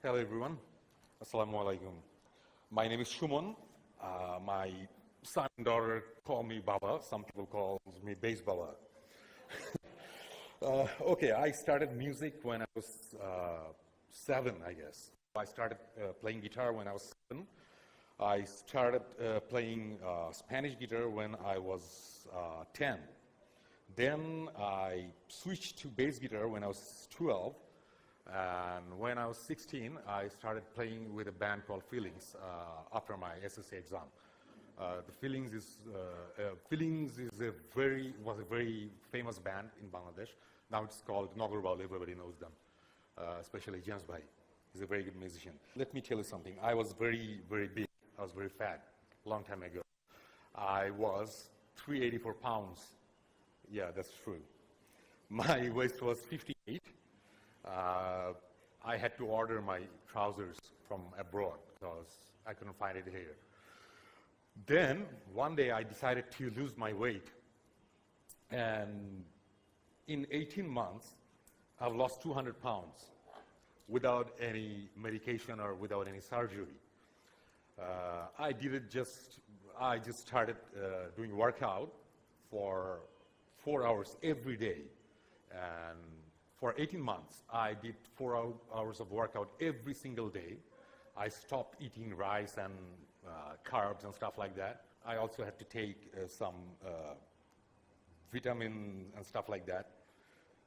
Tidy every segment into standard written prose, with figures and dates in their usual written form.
Hello everyone. Assalamu alaikum. My name is Shumon. My son and daughter call me Baba. Some people call me Bass Baba. Okay, I started music when I was 7, I guess. I started playing guitar when I was 7. I started playing Spanish guitar when I was 10. Then I switched to bass guitar when I was 12. And when I was 16, I started playing with a band called Feelings after my SSC exam. The Feelings was a very famous band in Bangladesh. Now it's called Nagar Baul. Everybody knows them, especially James Bhai. He's a very good musician. Let me tell you something. I was very, very big. I was very fat a long time ago. I was 384 pounds. Yeah, that's true. My waist was 58. I had to order my trousers from abroad because I couldn't find it here. Then, one day I decided to lose my weight. And in 18 months, I've lost 200 pounds without any medication or without any surgery. I just started doing workout for 4 hours every day. And for 18 months, I did 4 hours of workout every single day. I stopped eating rice and carbs and stuff like that. I also had to take some vitamin and stuff like that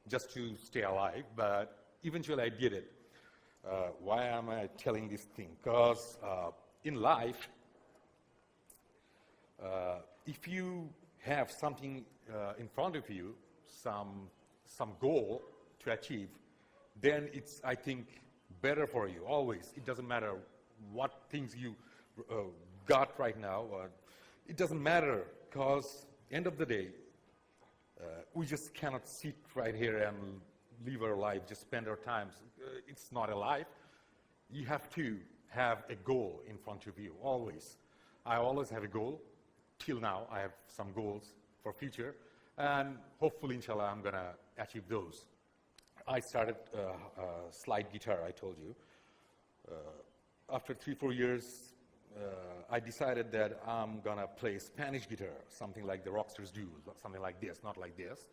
just to stay alive, but eventually I did it. Why am I telling this thing? Because in life, if you have something in front of you, some goal to achieve, then it's, I think, better for you, always. It doesn't matter what things you got right now. It doesn't matter, because end of the day, we just cannot sit right here and live our life, just spend our time. It's not a life. You have to have a goal in front of you, always. I always have a goal. Till now, I have some goals for future, and hopefully, inshallah, I'm gonna achieve those. I started slide guitar, I told you. After 3-4 years, I decided that I'm gonna play Spanish guitar, something like the rock stars do, something like this, not like this.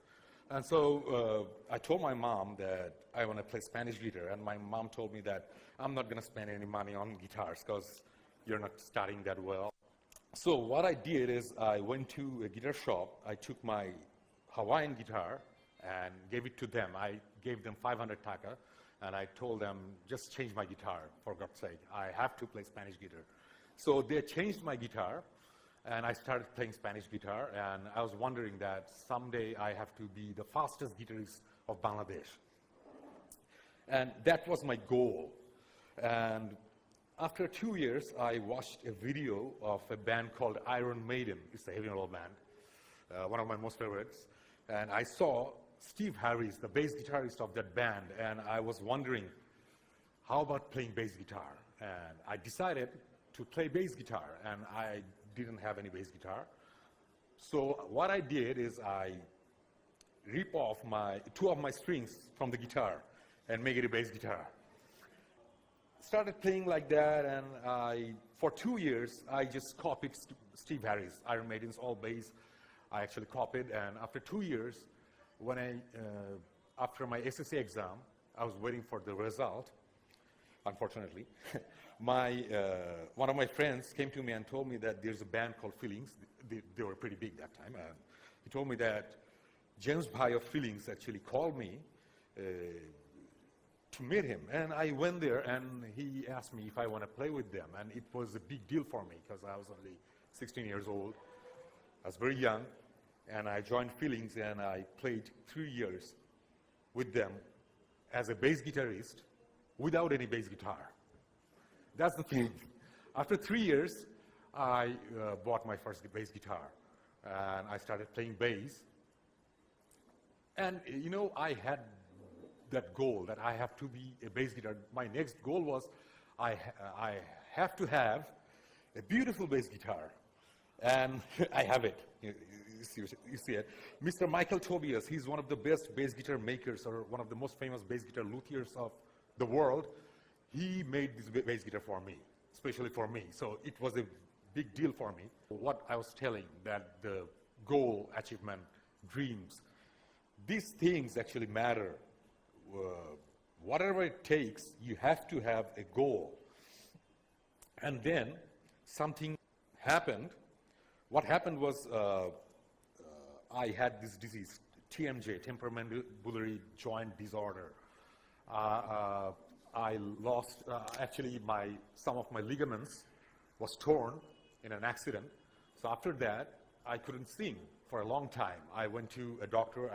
And so I told my mom that I wanna play Spanish guitar, and my mom told me that I'm not gonna spend any money on guitars because you're not studying that well. So what I did is I went to a guitar shop, I took my Hawaiian guitar and gave it to them. I gave them 500 taka, and I told them, just change my guitar, for God's sake. I have to play Spanish guitar. So they changed my guitar, and I started playing Spanish guitar, and I was wondering that someday I have to be the fastest guitarist of Bangladesh. And that was my goal. And after 2 years, I watched a video of a band called Iron Maiden. It's a heavy metal band, one of my most favorites. And I saw Steve Harris, the bass guitarist of that band, and I was wondering, how about playing bass guitar? And I decided to play bass guitar, and I didn't have any bass guitar. So what I did is I rip off two of my strings from the guitar and make it a bass guitar. Started playing like that, and for 2 years, I just copied Steve Harris, Iron Maiden's all bass. I actually copied, and after 2 years, when after my SSC exam, I was waiting for the result, unfortunately. One of my friends came to me and told me that there's a band called Feelings. They were pretty big that time. He told me that James Bhai of Feelings actually called me to meet him. And I went there, and he asked me if I want to play with them. And it was a big deal for me because I was only 16 years old. I was very young. And I joined Feelings, and I played 3 years with them as a bass guitarist without any bass guitar. That's the thing. After 3 years, I bought my first bass guitar, and I started playing bass. And, you know, I had that goal that I have to be a bass guitar. My next goal was I have to have a beautiful bass guitar, and I have it. You see it. Mr. Michael Tobias, he's one of the best bass guitar makers, or one of the most famous bass guitar luthiers of the world. he made this bass guitar for me, especially for me. So it was a big deal for me. What I was telling, that the goal, achievement, dreams, these things actually matter. Whatever it takes, you have to have a goal. And then something happened. What happened was I had this disease, TMJ, temporomandibular joint disorder. I lost, actually some of my ligaments was torn in an accident. So after that, I couldn't sing for a long time. I went to a doctor.